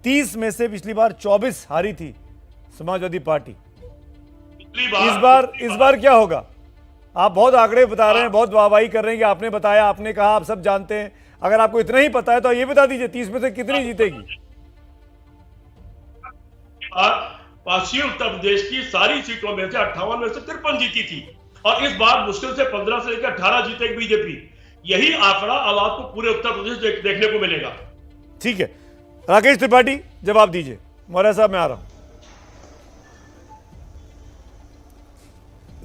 30 में से पिछली बार 24 हारी थी समाजवादी पार्टी। इस बार क्या होगा? आप बहुत आंकड़े बता रहे हैं, बहुत वाहवाही कर रहे हैं कि आपने बताया, आपने कहा, आप सब जानते हैं। अगर आपको इतना ही पता है तो ये बता दीजिए 30 में से कितनी जीतेगी? पश्चिमी उत्तर प्रदेश की सारी सीटों में से 58 में से 53 जीती थी और इस बार मुश्किल से 15 से लेकर 18 जीतेगी बीजेपी। यही आंकड़ा अब आपको पूरे उत्तर प्रदेश देखने को मिलेगा। ठीक है, राकेश त्रिपाठी जवाब दीजिए। मौर्य साहब मैं आ रहा हूं।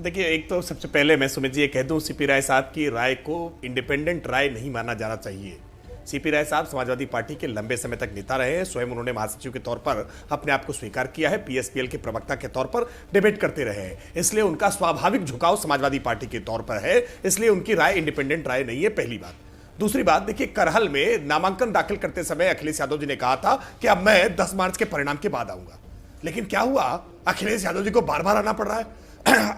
देखिए, एक तो सबसे पहले मैं सुमित जी ये कह दूं, सीपी राय साहब की राय को इंडिपेंडेंट राय नहीं माना जाना चाहिए। सीपी राय साहब समाजवादी पार्टी के लंबे समय तक नेता रहे हैं। स्वयं उन्होंने महासचिव के तौर पर अपने आप को स्वीकार किया है, पीएसपीएल के प्रवक्ता के तौर पर डिबेट करते रहे हैं, इसलिए उनका स्वाभाविक झुकाव समाजवादी पार्टी के तौर पर है, इसलिए उनकी राय इंडिपेंडेंट राय नहीं है, पहली बात। दूसरी बात, देखिए, करहल में नामांकन दाखिल करते समय अखिलेश यादव जी ने कहा था कि अब मैं 10 मार्च के परिणाम के बाद आऊंगा, लेकिन क्या हुआ? अखिलेश यादव जी को बार बार आना पड़ रहा है।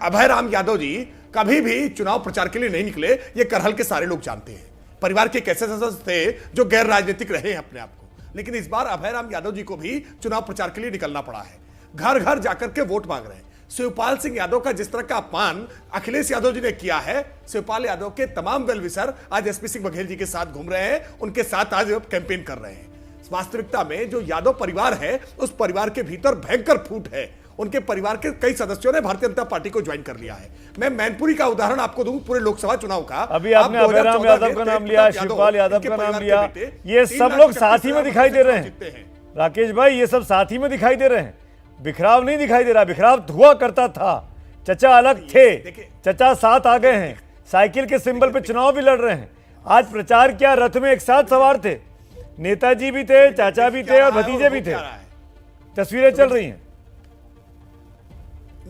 अभय राम यादव जी कभी भी चुनाव प्रचार के लिए नहीं निकले, ये करहल के सारे लोग जानते हैं। परिवार के कैसे सदस्य थे जो गैर राजनीतिक रहे हैं अपने आप को, लेकिन इस बार अभय राम यादव जी को भी चुनाव प्रचार के लिए निकलना पड़ा है, घर घर जाकर के वोट मांग रहे हैं। शिवपाल सिंह यादव का जिस तरह का अपमान अखिलेश यादव जी ने किया है, शिवपाल यादव के तमाम वेल विशर आज एसपी सिंह बघेल जी के साथ घूम रहे हैं, उनके साथ आज कैंपेन कर रहे हैं। वास्तविकता में जो यादव परिवार है, उस परिवार के भीतर भयंकर फूट है। उनके परिवार के कई सदस्यों ने भारतीय जनता पार्टी को ज्वाइन कर लिया है। मैं मैनपुरी का उदाहरण आपको दूं, पूरे लोकसभा चुनाव का। अभी आपने अभय राम यादव का नाम लिया, शिवपाल यादव का नाम लिया, ये सब लोग साथ ही में दिखाई दे रहे हैं। राकेश भाई, ये सब साथ ही में दिखाई दे रहे हैं, बिखराव नहीं दिखाई दे रहा। बिखराव हुआ करता था, चचा अलग थे, चचा साथ आ गए हैं, साइकिल के सिंबल पे चुनाव भी लड़ रहे हैं। आज प्रचार किया, रथ में एक साथ सवार थे, नेताजी भी थे, चाचा भी थे और भतीजे भी थे। तस्वीरें चल रही हैं।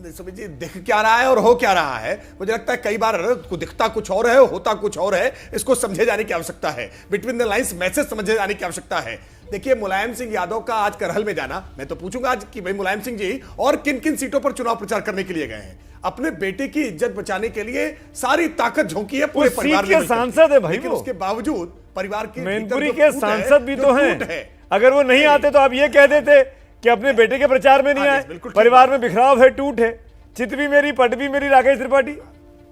सुमित जी, दिख क्या रहा है और हो क्या रहा है? मुझे लगता है कई बार दिखता कुछ और है, होता कुछ और है। इसको समझे जाने की आवश्यकता है, बिटवीन द लाइंस मैसेज समझे जाने की आवश्यकता है। देखिए, मुलायम सिंह यादव का आज करहल में जाना, मैं तो पूछूंगा आज कि भाई मुलायम सिंह जी और किन किन सीटों पर चुनाव प्रचार करने के लिए गए हैं? अपने बेटे की इज्जत बचाने के लिए सारी ताकत झोंकी है पूरे परिवार ने। सांसद है भाई, लेकिन उसके बावजूद परिवार के मैनपुरी के सांसद भी तो हैं। अगर वो नहीं आते तो आप ये कह देते कि अपने बेटे के प्रचार में नहीं आए, परिवार में बिखराव है, टूट है। चित भी मेरी, पट भी मेरी। राकेश त्रिपाठी,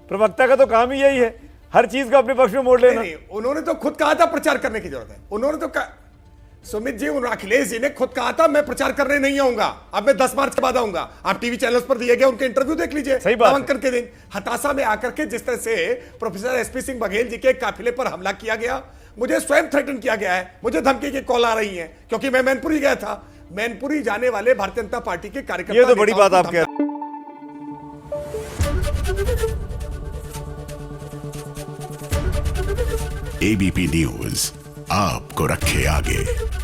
प्रवक्ता का तो काम ही यही है, हर चीज को अपने पक्ष में मोड़ लेना। नहीं, उन्होंने तो खुद कहा था प्रचार करने की जरूरत है। उन्होंने तो सुमित जी, अखिलेश जी ने खुद कहा था मैं प्रचार करने नहीं आऊंगा, अब मैं 10 मार्च के बाद आऊंगा। आप टीवी चैनल्स पर दिए गए उनके इंटरव्यू देख लीजिए, नामांकन के दिन हताशा में आकर के जिस तरह से प्रोफेसर एसपी सिंह बघेल जी के काफिले पर हमला किया गया, मुझे स्वयं थ्रेटन किया गया है, मुझे धमकी की कॉल आ रही है, क्योंकि मैं मैनपुरी गया था। मैनपुरी जाने वाले भारतीय जनता पार्टी के कार्यकर्ता, ये तो बड़ी बात आप कह रहे हैं। एबीपी न्यूज आपको रखे आगे।